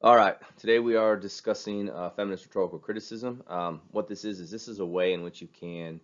All right, today we are discussing feminist rhetorical criticism. What this is a way in which you can,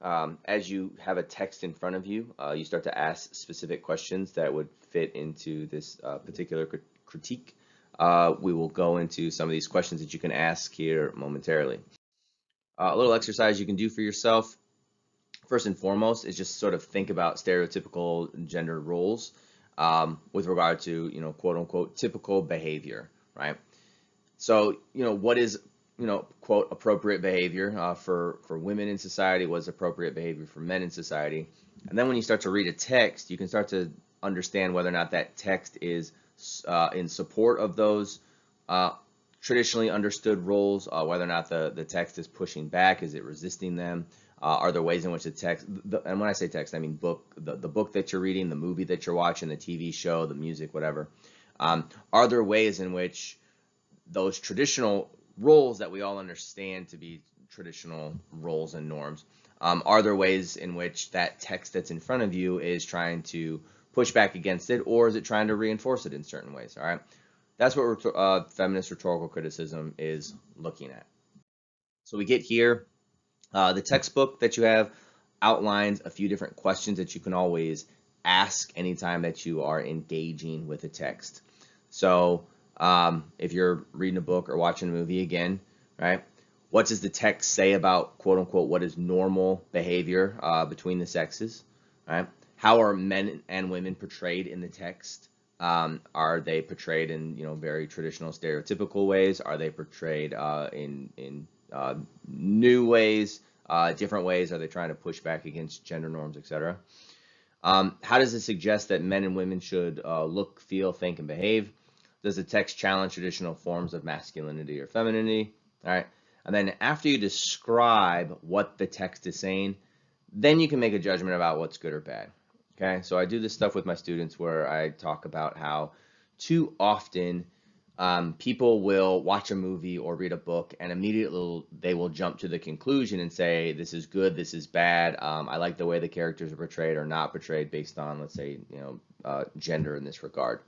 as you have a text in front of you, you start to ask specific questions that would fit into this particular critique. We will go into some of these questions that you can ask here momentarily. A little exercise you can do for yourself, first and foremost, is just sort of think about stereotypical gender roles with regard to, quote unquote, typical behavior, right? So, what is, quote, appropriate behavior for women in society? What is appropriate behavior for men in society? And then when you start to read a text, you can start to understand whether or not that text is in support of those traditionally understood roles, whether or not the text is pushing back, is it resisting them? Are there ways in which the text, and when I say text, I mean book, the book that you're reading, the movie that you're watching, the TV show, the music, whatever. Are there ways in which those traditional roles that we all understand to be traditional roles and norms, are there ways in which that text that's in front of you is trying to push back against it, or is it trying to reinforce it in certain ways? All right, that's what feminist rhetorical criticism is looking at. So we get here, the textbook that you have outlines a few different questions that you can always ask anytime that you are engaging with a text. So if you're reading a book or watching a movie again, right? What does the text say about, quote unquote, what is normal behavior between the sexes, right? How are men and women portrayed in the text? Are they portrayed in, very traditional stereotypical ways? Are they portrayed in new ways, different ways? Are they trying to push back against gender norms, etc.? How does it suggest that men and women should look, feel, think, and behave? Does the text challenge traditional forms of masculinity or femininity? All right. And then after you describe what the text is saying, then you can make a judgment about what's good or bad. Okay. So I do this stuff with my students where I talk about how too often people will watch a movie or read a book and immediately they will jump to the conclusion and say, this is good, this is bad. I like the way the characters are portrayed or not portrayed based on, let's say, gender in this regard.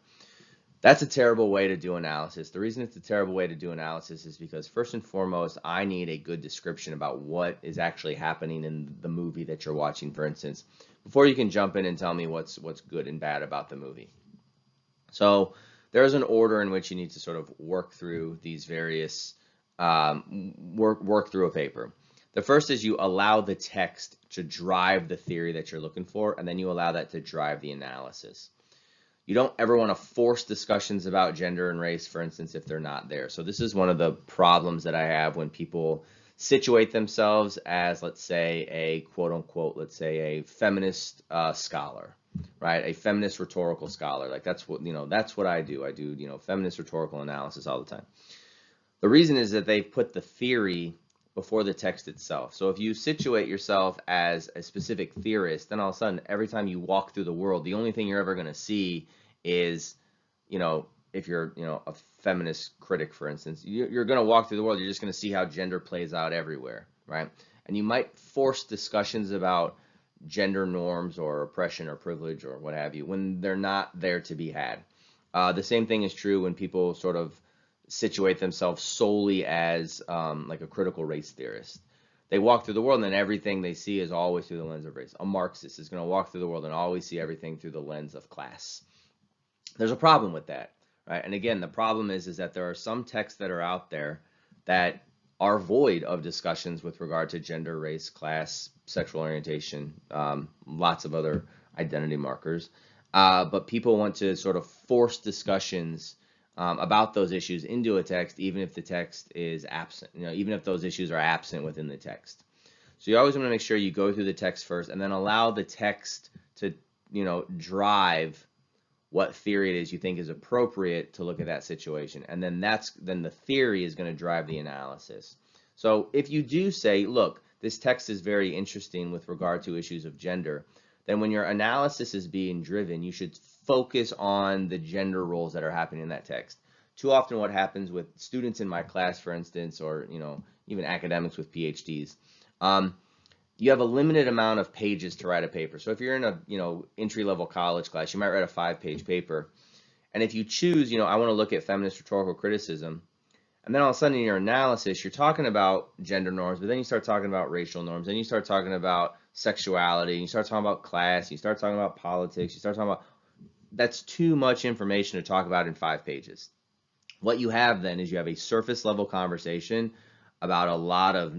That's a terrible way to do analysis. The reason it's a terrible way to do analysis is because first and foremost, I need a good description about what is actually happening in the movie that you're watching, for instance, before you can jump in and tell me what's good and bad about the movie. So there's an order in which you need to sort of work through these various, work through a paper. The first is you allow the text to drive the theory that you're looking for, and then you allow that to drive the analysis. You don't ever want to force discussions about gender and race, for instance, if they're not there. So this is one of the problems that I have when people situate themselves as, let's say, a quote unquote, let's say a feminist scholar, right? A feminist rhetorical scholar. Like that's what I do. I do, feminist rhetorical analysis all the time. The reason is that they put the theory before the text itself. So if you situate yourself as a specific theorist, then all of a sudden, every time you walk through the world, the only thing you're ever going to see is, if you're, a feminist critic, for instance, you're going to walk through the world, you're just going to see how gender plays out everywhere, right? And you might force discussions about gender norms or oppression or privilege or what have you when they're not there to be had. The same thing is true when people sort of situate themselves solely as like a critical race theorist. They walk through the world and then everything they see is always through the lens of race. A Marxist is going to walk through the world and always see everything through the lens of class. There's a problem with that, right? And again, the problem is that there are some texts that are out there that are void of discussions with regard to gender, race, class, sexual orientation, lots of other identity markers. But people want to sort of force discussions about those issues into a text, even if the text is absent, even if those issues are absent within the text. So you always want to make sure you go through the text first and then allow the text to, drive what theory it is you think is appropriate to look at that situation. And then then the theory is going to drive the analysis. So if you do say, look, this text is very interesting with regard to issues of gender, then when your analysis is being driven, you should focus on the gender roles that are happening in that text. Too often what happens with students in my class, for instance, or even academics with PhDs, you have a limited amount of pages to write a paper. So if you're in a entry-level college class, you might write a 5-page paper, And if you choose, I want to look at feminist rhetorical criticism, and then all of a sudden in your analysis, you're talking about gender norms, but then you start talking about racial norms, then you start talking about sexuality, you start talking about class, you start talking about politics, you start talking about, that's too much information to talk about in 5 pages. What you have then is you have a surface level conversation about a lot of,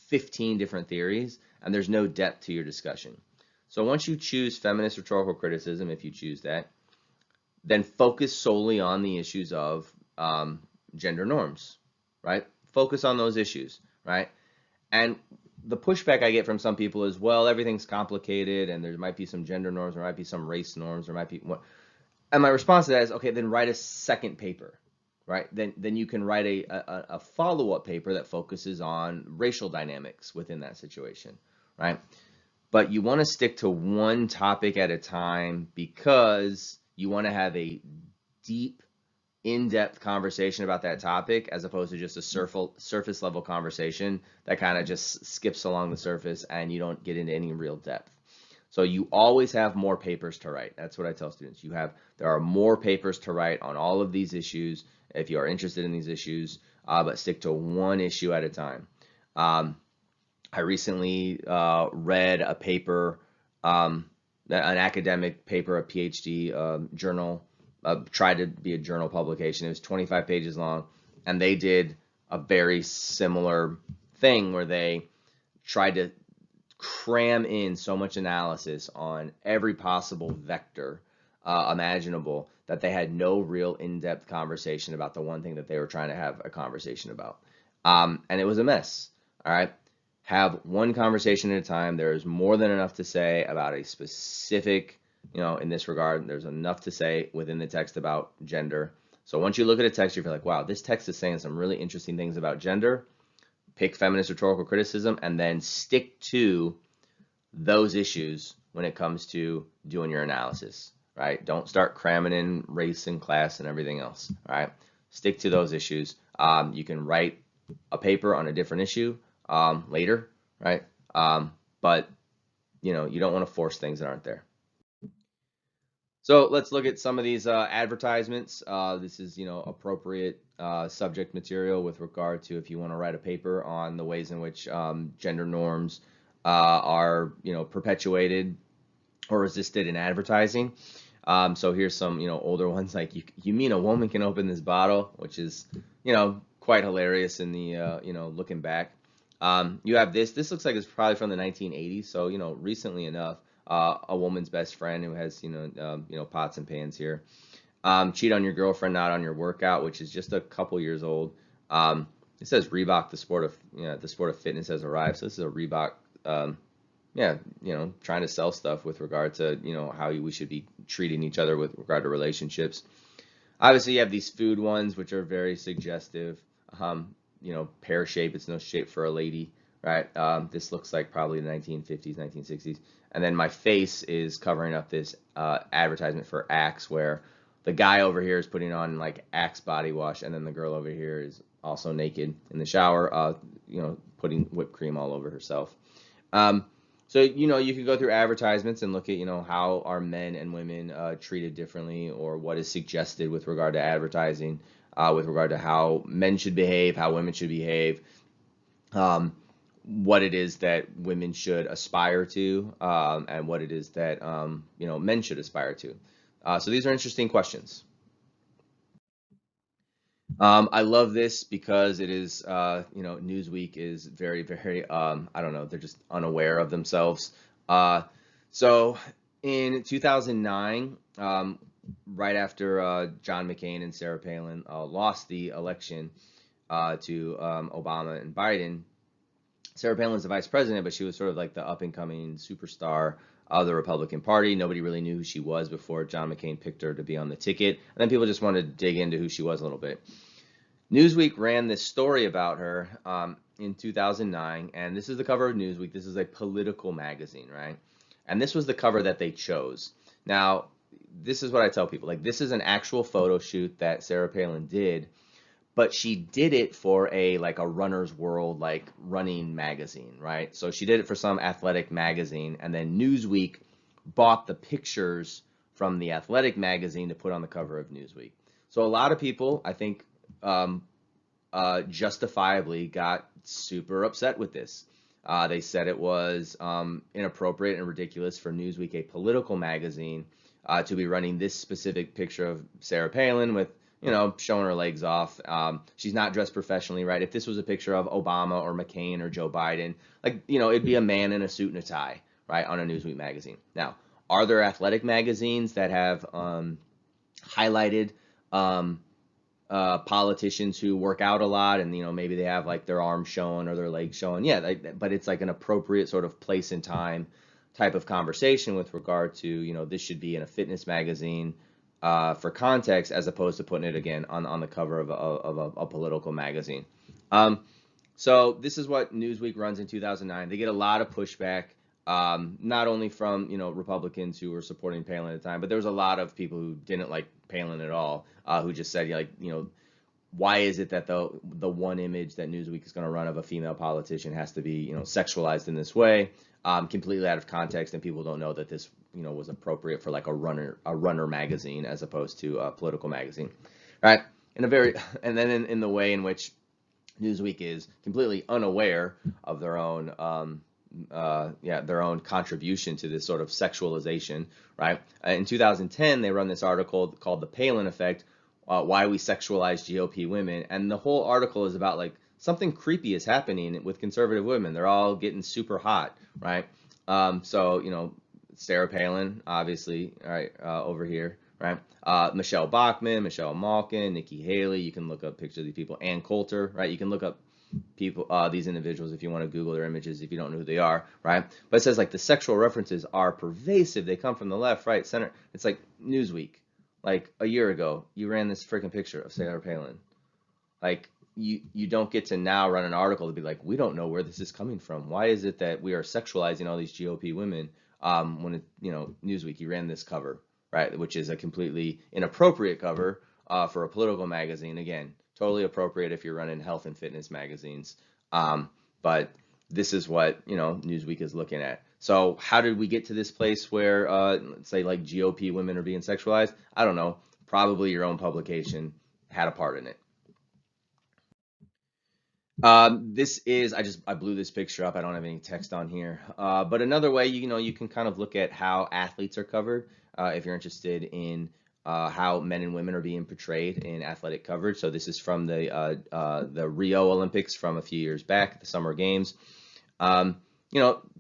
15 different theories, and there's no depth to your discussion. So once you choose feminist rhetorical criticism, if you choose that, then focus solely on the issues of gender norms, right? Focus on those issues, right? And the pushback I get from some people is, well, everything's complicated, and there might be some gender norms, there might be some race norms, there might be what. And my response to that is, okay, then write a second paper, right? Then you can write a follow-up paper that focuses on racial dynamics within that situation, right? But you want to stick to one topic at a time because you want to have a deep, in-depth conversation about that topic as opposed to just a surface level conversation that kind of just skips along the surface and you don't get into any real depth. So you always have more papers to write. That's what I tell students. There are more papers to write on all of these issues if you are interested in these issues, but stick to one issue at a time. I recently read a paper, an academic paper, a PhD journal, tried to be a journal publication. It was 25 pages long, and they did a very similar thing where they tried to cram in so much analysis on every possible vector imaginable that they had no real in-depth conversation about the one thing that they were trying to have a conversation about. And it was a mess. All right. Have one conversation at a time. There's more than enough to say about a specific, in this regard, there's enough to say within the text about gender. So once you look at a text, you feel like, wow, this text is saying some really interesting things about gender. Pick feminist rhetorical criticism and then stick to those issues when it comes to doing your analysis, right? Don't start cramming in race and class and everything else, all right? Stick to those issues. You can write a paper on a different issue later, right? But you don't want to force things that aren't there. So let's look at some of these advertisements. This is, appropriate subject material with regard to if you want to write a paper on the ways in which gender norms are, perpetuated or resisted in advertising. So here's some, older ones like you mean a woman can open this bottle, which is, quite hilarious in the, looking back. You have this. This looks like it's probably from the 1980s. So, recently enough. A woman's best friend who has, pots and pans here. Cheat on your girlfriend, not on your workout, which is just a couple years old. It says Reebok, the sport of fitness has arrived. So this is a Reebok, trying to sell stuff with regard to, how we should be treating each other with regard to relationships. Obviously, you have these food ones, which are very suggestive. Pear shape, it's no shape for a lady, right? This looks like probably the 1950s, 1960s. And then my face is covering up this advertisement for Axe, where the guy over here is putting on like Axe body wash, and then the girl over here is also naked in the shower, putting whipped cream all over herself. So, you can go through advertisements and look at, how are men and women treated differently, or what is suggested with regard to advertising, with regard to how men should behave, how women should behave. What it is that women should aspire to, and what it is that men should aspire to. So these are interesting questions. I love this because it is, Newsweek is very, very, I don't know, they're just unaware of themselves. So in 2009, right after John McCain and Sarah Palin lost the election to Obama and Biden, Sarah Palin was the vice president, but she was sort of like the up-and-coming superstar of the Republican Party. Nobody really knew who she was before John McCain picked her to be on the ticket. And then people just wanted to dig into who she was a little bit. Newsweek ran this story about her in 2009, and this is the cover of Newsweek. This is a political magazine, right? And this was the cover that they chose. Now, this is what I tell people. Like, this is an actual photo shoot that Sarah Palin did, but she did it for a Runner's World, like running magazine, right? So she did it for some athletic magazine, and then Newsweek bought the pictures from the athletic magazine to put on the cover of Newsweek. So a lot of people, I think, justifiably got super upset with this. They said it was inappropriate and ridiculous for Newsweek, a political magazine, to be running this specific picture of Sarah Palin with, showing her legs off. She's not dressed professionally, right? If this was a picture of Obama or McCain or Joe Biden, like, it'd be a man in a suit and a tie, right, on a Newsweek magazine. Now, are there athletic magazines that have highlighted politicians who work out a lot and maybe they have like their arms showing or their legs showing? Yeah, but it's like an appropriate sort of place and time type of conversation with regard to this should be in a fitness magazine for context, as opposed to putting it again on the cover of a political magazine. So this is what Newsweek runs in 2009. They get a lot of pushback, not only from Republicans who were supporting Palin at the time, but there was a lot of people who didn't like Palin at all, who just said, like, why is it that the one image that Newsweek is going to run of a female politician has to be sexualized in this way, completely out of context, and people don't know that this was appropriate for like a runner magazine as opposed to a political magazine, right? And then in the way in which Newsweek is completely unaware of their own their own contribution to this sort of sexualization, right? In 2010, they run this article called "The Palin Effect: Why We Sexualize GOP Women," and the whole article is about like something creepy is happening with conservative women. They're all getting super hot, right? So Sarah Palin, obviously, right, over here, right? Michelle Bachmann, Michelle Malkin, Nikki Haley. You can look up pictures of these people. Ann Coulter, right? You can look up people, these individuals, if you want to Google their images, if you don't know who they are, right? But it says like the sexual references are pervasive. They come from the left, right, center. It's like Newsweek. Like a year ago, you ran this freaking picture of Sarah Palin. Like you don't get to now run an article to be like, we don't know where this is coming from. Why is it that we are sexualizing all these GOP women? When Newsweek, you ran this cover, right, which is a completely inappropriate cover for a political magazine. Again, totally appropriate if you're running health and fitness magazines. But this is what Newsweek is looking at. So how did we get to this place where say like GOP women are being sexualized? I don't know. Probably your own publication had a part in it. This is, I blew this picture up. I don't have any text on here. But another way, you can kind of look at how athletes are covered if you're interested in how men and women are being portrayed in athletic coverage. So this is from the Rio Olympics from a few years back, the Summer Games.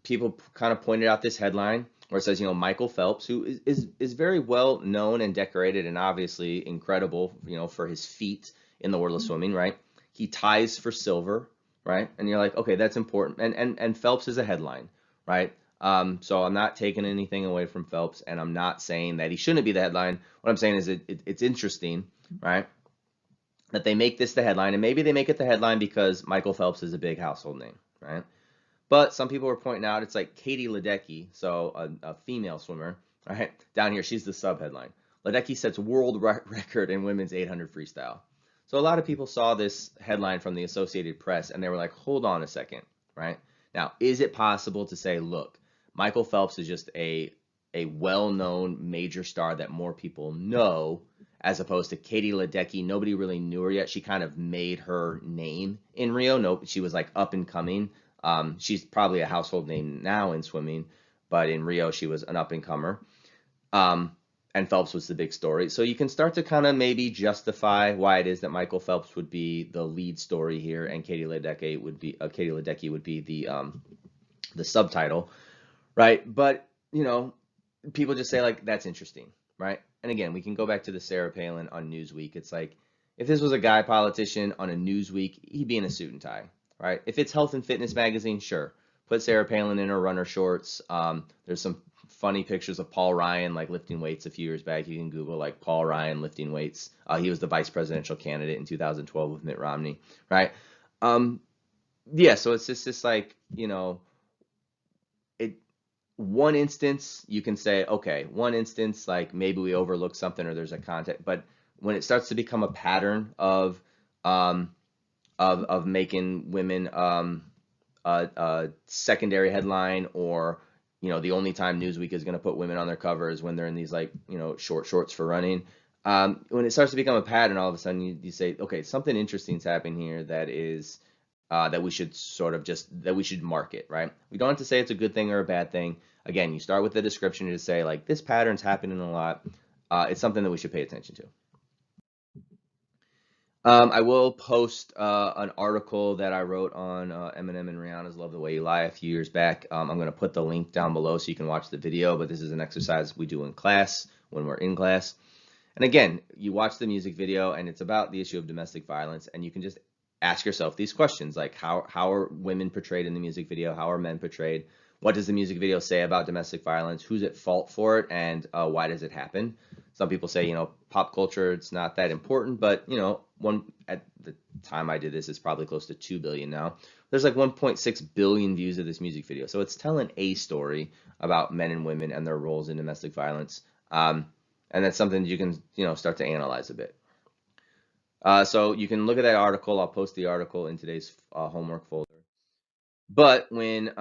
People kind of pointed out this headline where it says, Michael Phelps, who is very well known and decorated and obviously incredible, for his feat in the world of swimming, right? He ties for silver, right? And you're like, okay, that's important. And Phelps is a headline, right? So I'm not taking anything away from Phelps, and I'm not saying that he shouldn't be the headline. What I'm saying is it's interesting, right, that they make this the headline, and maybe they make it the headline because Michael Phelps is a big household name, right? But some people are pointing out it's like Katie Ledecky, so a female swimmer, right? Down here, she's the sub-headline. Ledecky sets world record in women's 800 freestyle. So a lot of people saw this headline from the Associated Press and they were like, hold on a second, right? Now, is it possible to say, look, Michael Phelps is just a well-known major star that more people know, as opposed to Katie Ledecky? Nobody really knew her yet. She kind of made her name in Rio. No, she was like up and coming. She's probably a household name now in swimming, but in Rio, she was an up-and-comer. And Phelps was the big story. So you can start to kind of maybe justify why it is that Michael Phelps would be the lead story here, and Katie Ledecky would be the subtitle, right? But people just say like, that's interesting, right? And again, we can go back to the Sarah Palin on Newsweek. It's like, if this was a guy politician on a Newsweek, he'd be in a suit and tie, right? If it's health and fitness magazine, sure, put Sarah Palin in her runner shorts. There's some funny pictures of Paul Ryan like lifting weights a few years back. You can Google like Paul Ryan lifting weights. He was the vice presidential candidate in 2012 with Mitt Romney, right? Yeah, so it's just like, one instance you can say, okay, one instance, like maybe we overlooked something or there's a context, but when it starts to become a pattern of making women a secondary headline, or the only time Newsweek is going to put women on their cover is when they're in these like, short shorts for running. When it starts to become a pattern, all of a sudden you say, okay, something interesting is happening here that is that we should that we should market, right? We don't have to say it's a good thing or a bad thing. Again, you start with the description to say like this pattern's happening a lot. It's something that we should pay attention to. I will post an article that I wrote on Eminem and Rihanna's Love the Way You Lie a few years back. I'm going to put the link down below so you can watch the video, but this is an exercise we do in class when we're in class. And again, you watch the music video and it's about the issue of domestic violence, and you can just ask yourself these questions like how are women portrayed in the music video? How are men portrayed? What does the music video say about domestic violence? Who's at fault for it, and why does it happen? Some people say, pop culture, it's not that important, but, at the time I did this, it's probably close to 2 billion now. There's like 1.6 billion views of this music video. So it's telling a story about men and women and their roles in domestic violence. And that's something you can, start to analyze a bit. So you can look at that article. I'll post the article in today's homework folder. But when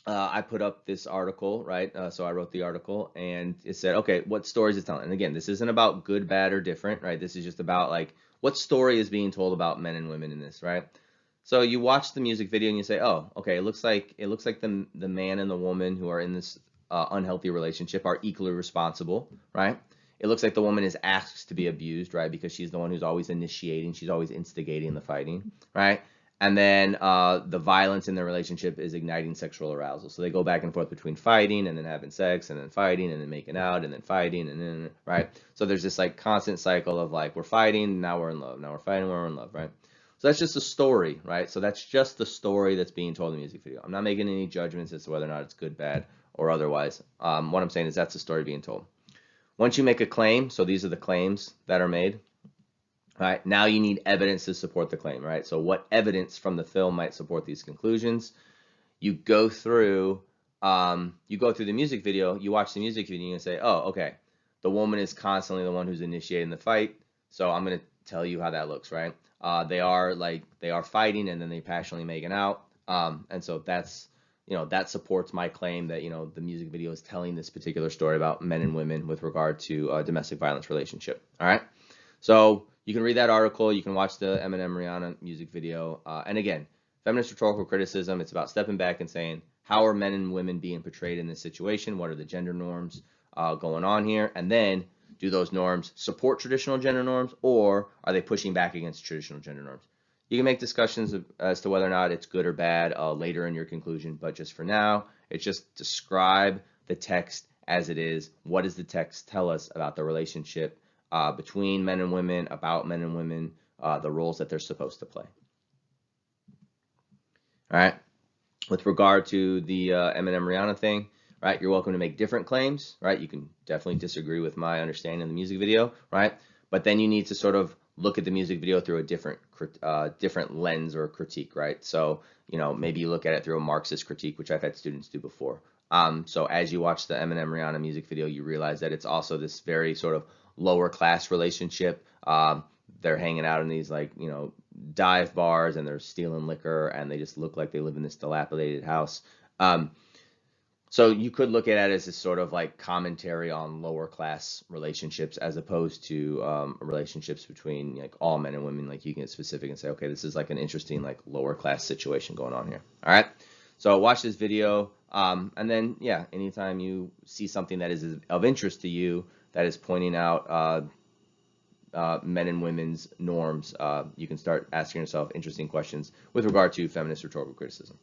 I put up this article, right? So I wrote the article and it said, okay, what story is it telling? And again, this isn't about good, bad, or different, right? This is just about like what story is being told about men and women in this, right? So you watch the music video and you say, oh, okay, it looks like the man and the woman who are in this unhealthy relationship are equally responsible, right? It looks like the woman is asked to be abused, right? Because she's the one who's always initiating, she's always instigating the fighting, right? And then the violence in the relationship is igniting sexual arousal. So they go back and forth between fighting and then having sex and then fighting and then making out and then fighting and then, right? So there's this like constant cycle of like, we're fighting, now we're in love. Now we're fighting, we're in love, right? So that's just a story, right? So that's just the story that's being told in the music video. I'm not making any judgments as to whether or not it's good, bad, or otherwise. What I'm saying is that's the story being told. Once you make a claim, so these are the claims that are made, right? Now you need evidence to support the claim, right? So what evidence from the film might support these conclusions? You go through the music video, you watch the music video, and you say, oh, okay, the woman is constantly the one who's initiating the fight. So I'm going to tell you how that looks, right? They are fighting and then they passionately making out. And so that's, that supports my claim that, the music video is telling this particular story about men and women with regard to a domestic violence relationship. All right. So you can read that article. You can watch the Eminem Rihanna music video. And again, feminist rhetorical criticism, it's about stepping back and saying, how are men and women being portrayed in this situation? What are the gender norms going on here? And then do those norms support traditional gender norms, or are they pushing back against traditional gender norms? You can make discussions as to whether or not it's good or bad later in your conclusion, but just for now, it's just describe the text as it is. What does the text tell us about the relationship between men and women, about men and women, the roles that they're supposed to play? All right. With regard to the Eminem Rihanna thing, right, you're welcome to make different claims, right? You can definitely disagree with my understanding of the music video, right? But then you need to sort of look at the music video through a different lens or critique, right? So, maybe you look at it through a Marxist critique, which I've had students do before. So as you watch the Eminem Rihanna music video, you realize that it's also this very sort of lower class relationship. They're hanging out in these like, dive bars and they're stealing liquor and they just look like they live in this dilapidated house. So you could look at it as a sort of like commentary on lower class relationships as opposed to relationships between like all men and women. Like you can get specific and say, okay, this is like an interesting like lower class situation going on here. All right. So watch this video. And then, yeah, anytime you see something that is of interest to you that is pointing out men and women's norms, you can start asking yourself interesting questions with regard to feminist rhetorical criticism.